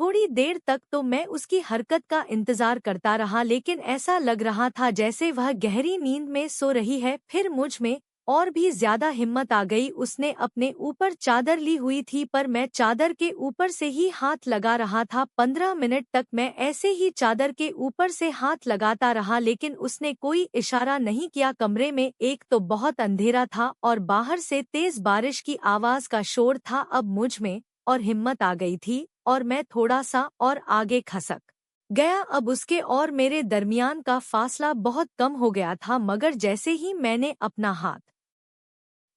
थोड़ी देर तक तो मैं उसकी हरकत का इंतजार करता रहा, लेकिन ऐसा लग रहा था जैसे वह गहरी नींद में सो रही है। फिर मुझ में और भी ज्यादा हिम्मत आ गई। उसने अपने ऊपर चादर ली हुई थी, पर मैं चादर के ऊपर से ही हाथ लगा रहा था। 15 मिनट तक मैं ऐसे ही चादर के ऊपर से हाथ लगाता रहा, लेकिन उसने कोई इशारा नहीं किया। कमरे में एक तो बहुत अंधेरा था और बाहर से तेज बारिश की आवाज का शोर था। अब मुझ में और हिम्मत आ गई थी और मैं थोड़ा सा और आगे खसक गया। अब उसके और मेरे दरमियान का फासला बहुत कम हो गया था, मगर जैसे ही मैंने अपना हाथ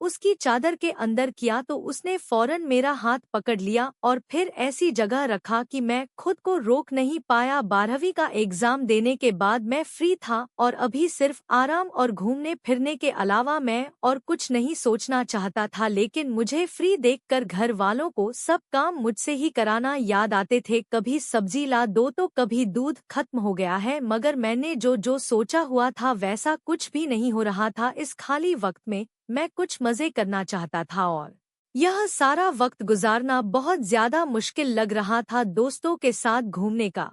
उसकी चादर के अंदर किया तो उसने फौरन मेरा हाथ पकड़ लिया और फिर ऐसी जगह रखा कि मैं खुद को रोक नहीं पाया। 12वीं का एग्जाम देने के बाद मैं फ्री था और अभी सिर्फ आराम और घूमने फिरने के अलावा मैं और कुछ नहीं सोचना चाहता था। लेकिन मुझे फ्री देखकर घर वालों को सब काम मुझसे ही कराना याद आते थे। कभी सब्जी ला दो तो कभी दूध खत्म हो गया है, मगर मैंने जो सोचा हुआ था वैसा कुछ भी नहीं हो रहा था। इस खाली वक्त में मैं कुछ मजे करना चाहता था और यह सारा वक्त गुजारना बहुत ज्यादा मुश्किल लग रहा था। दोस्तों के साथ घूमने का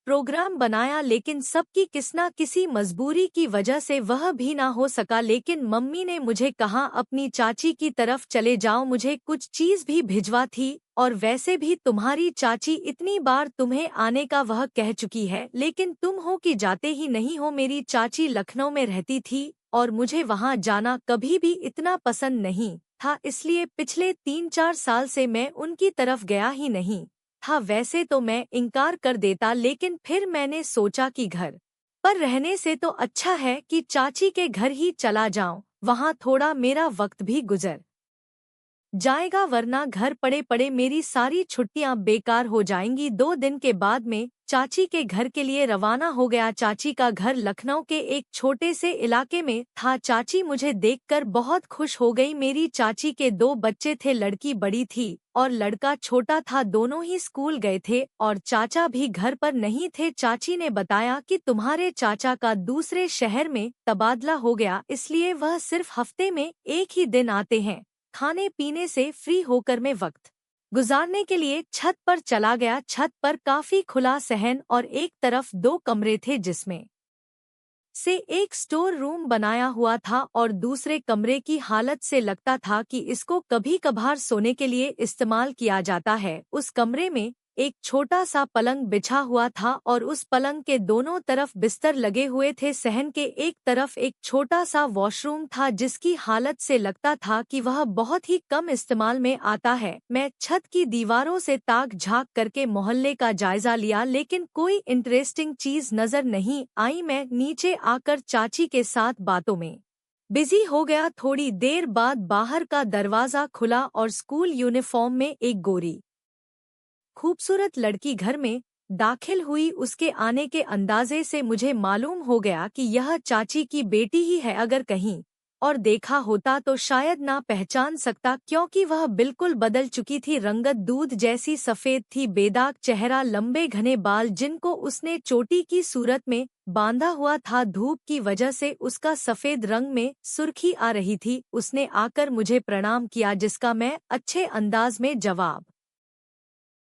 प्रोग्राम बनाया, लेकिन सबकी किसी न किसी मजबूरी की वजह से वह भी ना हो सका। लेकिन मम्मी ने मुझे कहा अपनी चाची की तरफ चले जाओ, मुझे कुछ चीज भी भिजवा थी। और वैसे भी तुम्हारी चाची इतनी बार तुम्हें आने का वह कह चुकी है, लेकिन तुम हो कि जाते ही नहीं हो। मेरी चाची लखनऊ में रहती थी और मुझे वहां जाना कभी भी इतना पसंद नहीं था, इसलिए पिछले 3-4 साल से मैं उनकी तरफ गया ही नहीं था। वैसे तो मैं इनकार कर देता, लेकिन फिर मैंने सोचा कि घर पर रहने से तो अच्छा है कि चाची के घर ही चला जाऊं, वहां थोड़ा मेरा वक्त भी गुजर जाएगा, वरना घर पड़े पड़े मेरी सारी छुट्टियां बेकार हो जाएंगी। 2 दिन के बाद में चाची के घर के लिए रवाना हो गया। चाची का घर लखनऊ के एक छोटे से इलाके में था। चाची मुझे देखकर बहुत खुश हो गई। मेरी चाची के 2 बच्चे थे, लड़की बड़ी थी और लड़का छोटा था। दोनों ही स्कूल गए थे और चाचा भी घर पर नहीं थे। चाची ने बताया कि तुम्हारे चाचा का दूसरे शहर में तबादला हो गया, इसलिए वह सिर्फ हफ्ते में एक ही दिन आते हैं। खाने पीने से फ्री होकर मैं वक्त गुजारने के लिए छत पर चला गया। छत पर काफी खुला सहन और एक तरफ 2 कमरे थे, जिसमें से एक स्टोर रूम बनाया हुआ था और दूसरे कमरे की हालत से लगता था कि इसको कभी कभार सोने के लिए इस्तेमाल किया जाता है। उस कमरे में एक छोटा सा पलंग बिछा हुआ था और उस पलंग के दोनों तरफ बिस्तर लगे हुए थे। सहन के एक तरफ एक छोटा सा वॉशरूम था, जिसकी हालत से लगता था कि वह बहुत ही कम इस्तेमाल में आता है। मैं छत की दीवारों से ताक झांक करके मोहल्ले का जायजा लिया, लेकिन कोई इंटरेस्टिंग चीज नजर नहीं आई। मैं नीचे आकर चाची के साथ बातों में बिजी हो गया। थोड़ी देर बाद बाहर का दरवाजा खुला और स्कूल यूनिफॉर्म में एक गोरी खूबसूरत लड़की घर में दाखिल हुई। उसके आने के अंदाजे से मुझे मालूम हो गया कि यह चाची की बेटी ही है। अगर कहीं और देखा होता तो शायद ना पहचान सकता, क्योंकि वह बिल्कुल बदल चुकी थी। रंगत दूध जैसी सफेद थी, बेदाग चेहरा, लंबे घने बाल जिनको उसने चोटी की सूरत में बांधा हुआ था। धूप की वजह से उसका सफेद रंग में सुर्खी आ रही थी। उसने आकर मुझे प्रणाम किया, जिसका मैं अच्छे अंदाज में जवाब